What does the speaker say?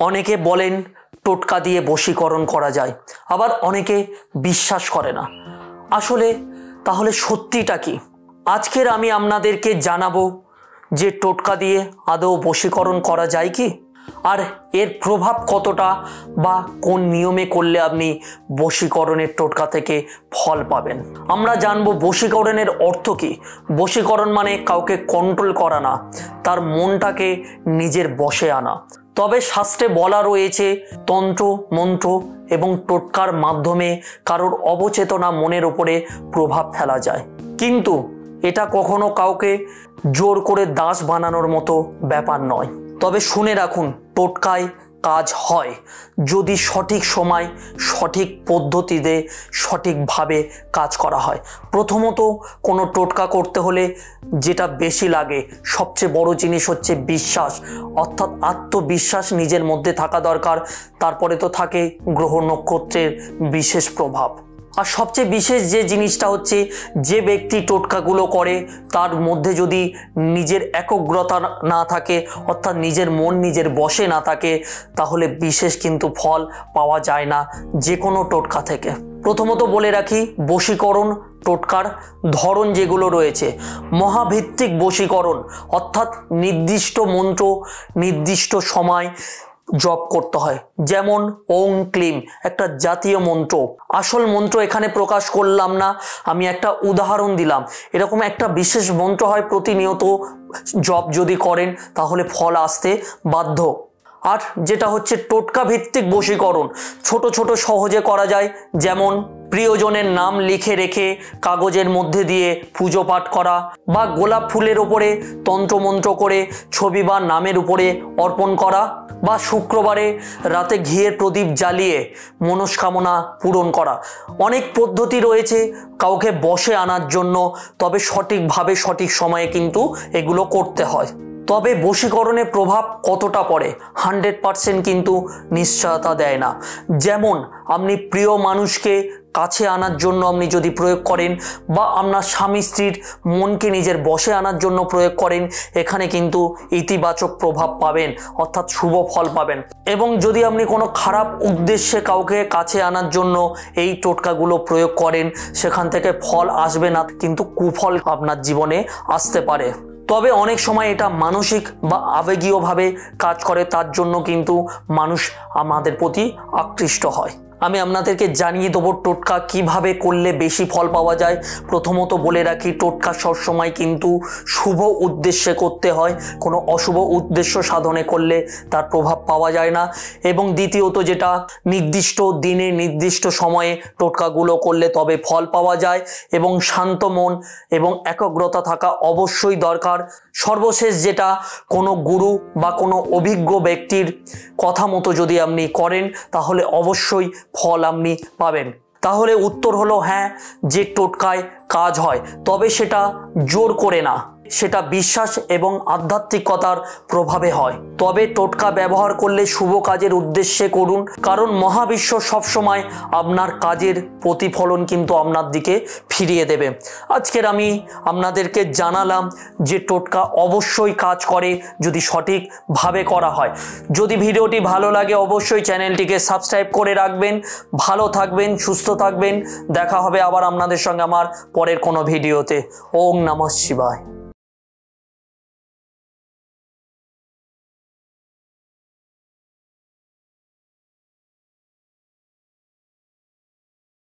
অনেকে বলেন টোটকা দিয়ে বশীকরণ করা যায়, আবার অনেকে বিশ্বাস করে না। আসলে তাহলে সত্যিটা কি? আজকের আমি আপনাদেরকে জানাবো যে টোটকা দিয়ে আদৌ বশীকরণ করা যায় কি, আর এর প্রভাব কতটা, বা কোন নিয়মে করলে আপনি বশীকরণের টোটকা থেকে ফল পাবেন। আমরা জানবো বশীকরণের অর্থ কি। বশীকরণ মানে কাউকে কন্ট্রোল করা না, তার মনটাকে নিজের বশে আনা। তবে শাস্ত্রে বলা রয়েছে তন্ত্র মন্ত্র এবং টোটকার মাধ্যমে কারোর অবচেতনা মনের উপরে প্রভাব ফেলা যায়, কিন্তু এটা কখনো কাউকে জোর করে দাস বানানোর মতো ব্যাপার নয়। তবে শুনে রাখুন, টোটকায় কাজ হয় যদি সঠিক সময় সঠিক পদ্ধতিতে সঠিকভাবে কাজ করা হয়। প্রথমত কোনো টোটকা করতে হলে যেটা বেশি লাগে, সবচেয়ে বড় জিনিস হচ্ছে বিশ্বাস, অর্থাৎ আত্মবিশ্বাস নিজের মধ্যে থাকা দরকার। তারপরে তো থাকে গ্রহ নক্ষত্রের বিশেষ প্রভাব। আর সবচেয়ে বিশেষ যে জিনিসটা হচ্ছে, যে ব্যক্তি টোটকাগুলো করে তার মধ্যে যদি নিজের একগ্রতা না থাকে, অর্থাৎ নিজের মন নিজের বশে না থাকে, তাহলে বিশেষ কিন্তু ফল পাওয়া যায় না যে কোনো টোটকা থেকে। প্রথমত বলে রাখি, বশীকরণ টোটকার ধরন যেগুলো রয়েছে, মহাভিত্তিক বশীকরণ, অর্থাৎ নির্দিষ্ট মন্ত্র নির্দিষ্ট সময় জপ করতে হয়। যেমন ওং ক্লিম একটা জাতীয় মন্ত্র, আসল মন্ত্র এখানে প্রকাশ করলাম না, আমি একটা উদাহরণ দিলাম। এরকম একটা বিশেষ মন্ত্র হয়, প্রতিনিয়ত জপ যদি করেন তাহলে ফল আসতে বাধ্য। আর যেটা হচ্ছে টোটকা ভিত্তিক বশীকরণ, ছোট ছোট সহজে করা যায়। যেমন প্রিয়জনের নাম লিখে রেখে কাগজের মধ্যে দিয়ে পুজো পাঠ করা, বা গোলাপ ফুলের উপরে তন্ত্রমন্ত্র করে ছবি বা নামের উপরে অর্পণ করা, বা শুক্রবারে রাতে ঘিয়ের প্রদীপ জ্বালিয়ে মনস্কামনা পূরণ করা। অনেক পদ্ধতি রয়েছে কাউকে বশে আনার জন্য, তবে সঠিকভাবে সঠিক সময়ে কিন্তু এগুলো করতে হয়। তবে বশীকরণের প্রভাব কতটা পড়ে 100% কিন্তু নিশ্চয়তা দেয় না। যেমন আপনি প্রিয় মানুষকে কাছে আনার জন্য আপনি যদি প্রয়োগ করেন, বা আপনার স্বামী স্ত্রীর মনকে নিজের বশে আনার জন্য প্রয়োগ করেন, এখানে কিন্তু ইতিবাচক প্রভাব পাবেন, অর্থাৎ শুভ ফল পাবেন। এবং যদি আপনি কোনো খারাপ উদ্দেশ্যে কাউকে কাছে আনার জন্য এই টোটকাগুলো প্রয়োগ করেন, সেখান থেকে ফল আসবে না, কিন্তু কুফল আপনার জীবনে আসতে পারে। তবে অনেক সময় এটা মানসিক বা আবেগীয়ভাবে কাজ করে, তার জন্য কিন্তু মানুষ আমাদের প্রতি আকৃষ্ট হয়। আমি আপনাদেরকে জানিয়ে দেবো টোটকা কিভাবে করলে বেশি ফল পাওয়া যায়। প্রথমত বলে রাখি, টোটকা সবসময় কিন্তু শুভ উদ্দেশ্যে করতে হয়, কোনো অশুভ উদ্দেশ্য সাধনে করলে তার প্রভাব পাওয়া যায় না। এবং দ্বিতীয়ত যেটা, নির্দিষ্ট দিনে নির্দিষ্ট সময়ে টোটকাগুলো করলে তবে ফল পাওয়া যায়, এবং শান্ত মন এবং একাগ্রতা থাকা অবশ্যই দরকার। সর্বশেষ যেটা, কোনো গুরু বা কোনো অভিজ্ঞ ব্যক্তির কথা মতো যদি আপনি করেন তাহলে অবশ্যই ফল আপনি পাবেন। তাহলে উত্তর হলো হ্যাঁ, যে টোটকায় কাজ হয়, তবে সেটা জোর করে না, সেটা বিশ্বাস এবং আধ্যাত্মিকতার প্রভাবে হয়। তবে টোটকা ব্যবহার করলে শুভ কাজের উদ্দেশ্যে করুন, কারণ মহাবিশ্ব সবসময় আপনার কাজের প্রতিফলন কিন্তু আপনার দিকে ফিরিয়ে দেবে। আজকের আমি আপনাদেরকে জানালাম যে টোটকা অবশ্যই কাজ করে যদি সঠিকভাবে করা হয়। যদি ভিডিওটি ভালো লাগে অবশ্যই চ্যানেলটিকে সাবস্ক্রাইব করে রাখবেন। ভালো থাকবেন, সুস্থ থাকবেন। দেখা হবে আবার আপনাদের সঙ্গে আমার পরের কোনো ভিডিওতে। ওম নমঃ শিবায়।